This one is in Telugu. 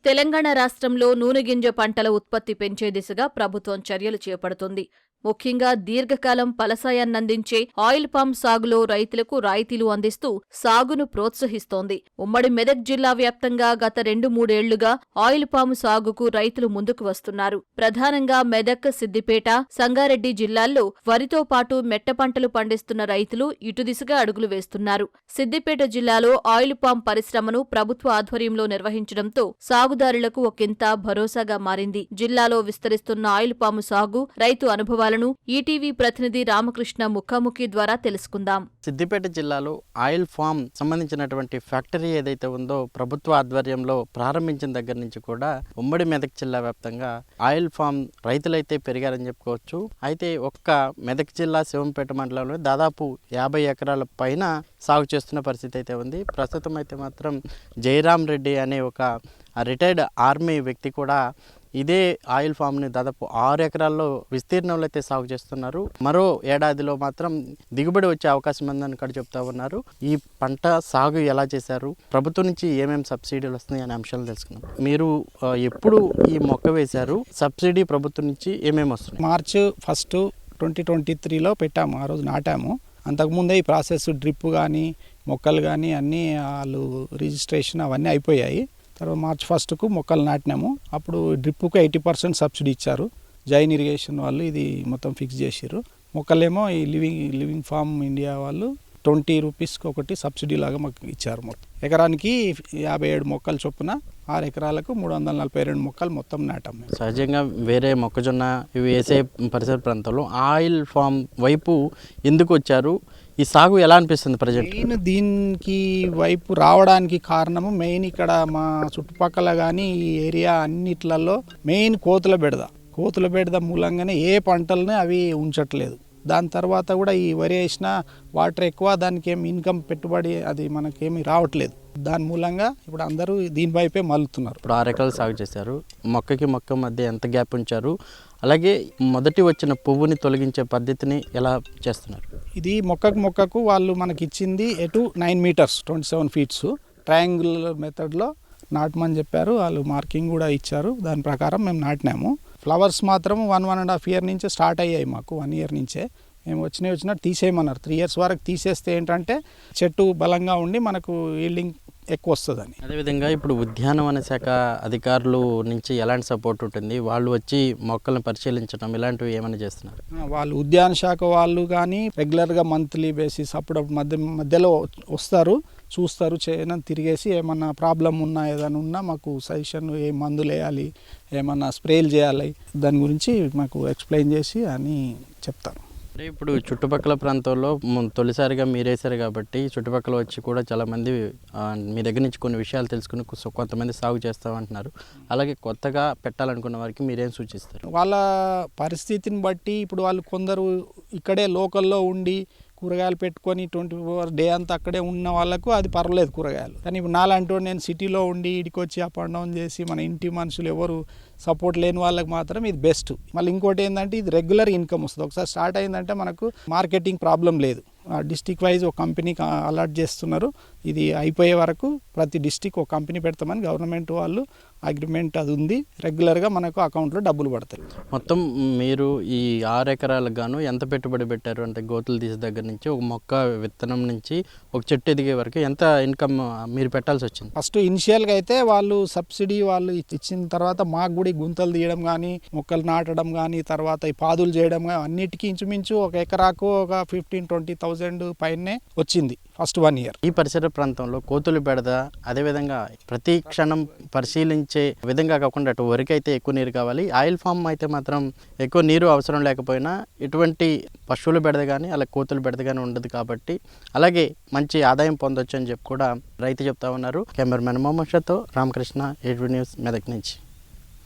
తెలంగాణ రాష్ట్రంలో నూనె గింజ పంటల ఉత్పత్తి పెంచే దిశగా ప్రభుత్వం చర్యలు చేపడుతోంది. ముఖ్యంగా దీర్ఘకాలం ఫలసాయాన్నందించే ఆయిల్ పామ్ సాగులో రైతులకు రాయితీలు అందిస్తూ సాగును ప్రోత్సహిస్తోంది. ఉమ్మడి మెదక్ జిల్లా వ్యాప్తంగా గత 2-3 ఏళ్లుగా ఆయిల్ పామ్ సాగుకు రైతులు ముందుకు వస్తున్నారు. ప్రధానంగా మెదక్, సిద్దిపేట, సంగారెడ్డి జిల్లాల్లో వరితో పాటు మెట్ట పంటలు పండిస్తున్న రైతులు ఇటు దిశగా అడుగులు వేస్తున్నారు. సిద్దిపేట జిల్లాలో ఆయిల్ పామ్ పరిశ్రమను ప్రభుత్వ ఆధ్వర్యంలో నిర్వహించడంతో సాగుదారులకు ఒకంత భరోసాగా మారింది. జిల్లాలో విస్తరిస్తున్న ఆయిల్ పాము సాగు, రైతు అనుభవాలను ఈటీవీ ప్రతినిధి రామకృష్ణ ముఖాముఖి ద్వారా తెలుసుకుందాం. సిద్దిపేట జిల్లాలో ఆయిల్ ఫామ్ సంబంధించినటువంటి ఫ్యాక్టరీ ఏదైతే ఉందో ప్రభుత్వ ఆధ్వర్యంలో ప్రారంభించిన దగ్గర నుంచి కూడా ఉమ్మడి మెదక్ జిల్లా వ్యాప్తంగా ఆయిల్ ఫామ్ రైతులైతే పెరిగారని చెప్పుకోవచ్చు. అయితే ఒక్క మెదక్ జిల్లా శివంపేట మండలంలో దాదాపు 50 ఎకరాల పైన సాగు చేస్తున్న పరిస్థితి అయితే ఉంది. ప్రస్తుతం అయితే మాత్రం జయరాం రెడ్డి అనే ఒక రిటైర్డ్ ఆర్మీ వ్యక్తి కూడా ఇదే ఆయిల్ ఫామ్ని దాదాపు 6 ఎకరాల్లో విస్తీర్ణంలో అయితే సాగు చేస్తున్నారు. మరో ఏడాదిలో మాత్రం దిగుబడి వచ్చే అవకాశం ఉందని ఇక్కడ చెప్తా ఉన్నారు. ఈ పంట సాగు ఎలా చేశారు, ప్రభుత్వం నుంచి ఏమేమి సబ్సిడీలు వస్తున్నాయి అనే అంశాలు తెలుసుకున్నాం. మీరు ఎప్పుడు ఈ మొక్క వేశారు, సబ్సిడీ ప్రభుత్వం నుంచి ఏమేమి వస్తున్నాయి? మార్చ్ 1, 2023లో పెట్టాము. ఆ రోజు నాటాము. అంతకుముందే ఈ ప్రాసెస్ డ్రిప్ కానీ మొక్కలు కానీ అన్నీ వాళ్ళు రిజిస్ట్రేషన్ అవన్నీ అయిపోయాయి. తర్వాత మార్చ్ 1కు మొక్కలు నాటినాము. అప్పుడు డ్రిప్కు 80% సబ్సిడీ ఇచ్చారు. జైన్ ఇరిగేషన్ వాళ్ళు ఇది మొత్తం ఫిక్స్ చేసారు. మొక్కలేమో ఈ లివింగ్ ఫార్మ్ ఇండియా వాళ్ళు 20 రూపీస్కి ఒకటి సబ్సిడీ లాగా మాకు ఇచ్చారు. మొత్తం ఎకరానికి 57 మొక్కలు చొప్పున 6 ఎకరాలకు 342 మొక్కలు మొత్తం నాటాము. సహజంగా వేరే మొక్కజొన్న ఇవి వేసే పరిసర ప్రాంతంలో ఆయిల్ ఫామ్ వైపు ఎందుకు వచ్చారు? ఈ సాగు ఎలా అనిపిస్తుంది ప్రజెంట్? మెయిన్ దీనికి వైపు రావడానికి కారణము మెయిన్ ఇక్కడ మా చుట్టుపక్కల కానీ ఈ ఏరియా అన్నిట్లలో మెయిన్ కోతుల బెడద మూలంగానే ఏ పంటలని అవి ఉంచట్లేదు. దాని తర్వాత కూడా ఈ వరి వేసిన వాటర్ ఎక్కువ, దానికి ఏమి ఇన్కమ్ పెట్టుబడి అది మనకేమి రావట్లేదు. దాని మూలంగా ఇప్పుడు అందరూ దీని వైపే మలుతున్నారు. ఇప్పుడు 6 ఎకరాలు సాగు చేశారు. మొక్కకి మొక్క మధ్య ఎంత గ్యాప్ ఉంచారు? అలాగే మొదటి వచ్చిన పువ్వుని తొలగించే పద్ధతిని ఎలా చేస్తున్నారు? ఇది మొక్కకు వాళ్ళు మనకి ఇచ్చింది 9 మీటర్స్ 27 ఫీట్స్ ట్రయాంగులర్ మెథడ్లో నాటమని చెప్పారు. వాళ్ళు మార్కింగ్ కూడా ఇచ్చారు. దాని ప్రకారం మేము నాటినాము. ఫ్లవర్స్ మాత్రం 1.5 ఇయర్ నుంచే స్టార్ట్ అయ్యాయి. మాకు 1 ఇయర్ నుంచే మేము వచ్చినట్టు తీసేయమన్నారు. 3 ఇయర్స్ వరకు తీసేస్తే ఏంటంటే చెట్టు బలంగా ఉండి మనకు ఈల్డింగ్ ఎక్కువ వస్తుందని. అదేవిధంగా ఇప్పుడు ఉద్యానవన శాఖ అధికారులు నుంచి ఎలాంటి సపోర్ట్ ఉంటుంది? వాళ్ళు వచ్చి మొక్కలను పరిశీలించడం ఇలాంటివి ఏమైనా చేస్తున్నారు? వాళ్ళు ఉద్యాన శాఖ వాళ్ళు కానీ రెగ్యులర్గా మంత్లీ బేసిస్ అప్పుడప్పుడు మధ్యలో వస్తారు, చూస్తారు, చేయని తిరిగేసి ఏమన్నా ప్రాబ్లం ఉన్నా ఏదైనా ఉన్నా మాకు సజెషన్, ఏ మందులు వేయాలి, ఏమన్నా స్ప్రేలు చేయాలి దాని గురించి మాకు ఎక్స్ప్లెయిన్ చేసి అని చెప్తారు. అంటే ఇప్పుడు చుట్టుపక్కల ప్రాంతాల్లో తొలిసారిగా మీరేశారు కాబట్టి చుట్టుపక్కల వచ్చి కూడా చాలామంది మీ దగ్గర నుంచి కొన్ని విషయాలు తెలుసుకుని కొంతమంది సాగు చేస్తామంటున్నారు. అలాగే కొత్తగా పెట్టాలనుకున్న వారికి మీరేం సూచిస్తారు? వాళ్ళ పరిస్థితిని బట్టి ఇప్పుడు వాళ్ళు కొందరు ఇక్కడే లోకల్లో ఉండి కూరగాయలు పెట్టుకొని 24 డే అంతా అక్కడే ఉన్న వాళ్ళకు అది పర్వాలేదు కూరగాయలు. కానీ ఇప్పుడు నాలంటూ నేను సిటీలో ఉండి ఇడికి వచ్చి అప్ అండ్ డౌన్ చేసి మన ఇంటి మనుషులు ఎవరు సపోర్ట్ లేని వాళ్ళకి మాత్రం ఇది బెస్ట్. మళ్ళీ ఇంకోటి ఏంటంటే ఇది రెగ్యులర్ ఇన్కమ్ వస్తుంది. ఒకసారి స్టార్ట్ అయిందంటే మనకు మార్కెటింగ్ ప్రాబ్లం లేదు. డిస్టిక్ వైజ్ ఒక కంపెనీకి అలాట్ చేస్తున్నారు. ఇది అయిపోయే వరకు ప్రతి డిస్టిక్ ఒక కంపెనీ పెడతామని గవర్నమెంట్ వాళ్ళు అగ్రిమెంట్ అది ఉంది. రెగ్యులర్గా మనకు అకౌంట్లో డబ్బులు పడతాయి. మొత్తం మీరు ఈ 6 ఎకరాలకు గాను ఎంత పెట్టుబడి పెట్టారు? అంటే గోతులు తీసే దగ్గర నుంచి ఒక మొక్క విత్తనం నుంచి ఒక చెట్టు ఎదిగే వరకు ఎంత ఇన్కమ్ మీరు పెట్టాల్సి వచ్చింది? ఫస్ట్ ఇనిషియల్గా అయితే వాళ్ళు సబ్సిడీ వాళ్ళు ఇచ్చిన తర్వాత మాకు కూడా గుంతలు తీయడం కానీ, మొక్కలు నాటడం కానీ, తర్వాత ఈ పాదులు చేయడం కానీ అన్నిటికీ ఇంచుమించు ఒక ఎకరాకు ఒక 15-20,000 పైనే వచ్చింది ఫస్ట్ 1 ఇయర్. ఈ పరిసర ప్రాంతంలో కోతులు బెడద, అదేవిధంగా ప్రతి క్షణం పరిశీలించే విధంగా కాకుండా అటు వరకు అయితే ఎక్కువ నీరు కావాలి, ఆయిల్ ఫామ్ అయితే మాత్రం ఎక్కువ నీరు అవసరం లేకపోయినా ఎటువంటి పశువుల బెడద కానీ అలా కోతులు బెడద కానీ ఉండదు కాబట్టి అలాగే మంచి ఆదాయం పొందొచ్చు అని చెప్పి కూడా రైతు చెప్తా ఉన్నారు. కెమెరామెన్ మొహమ్మద్ షాతో రామకృష్ణ, ATV న్యూస్, మెదక్ నుంచి.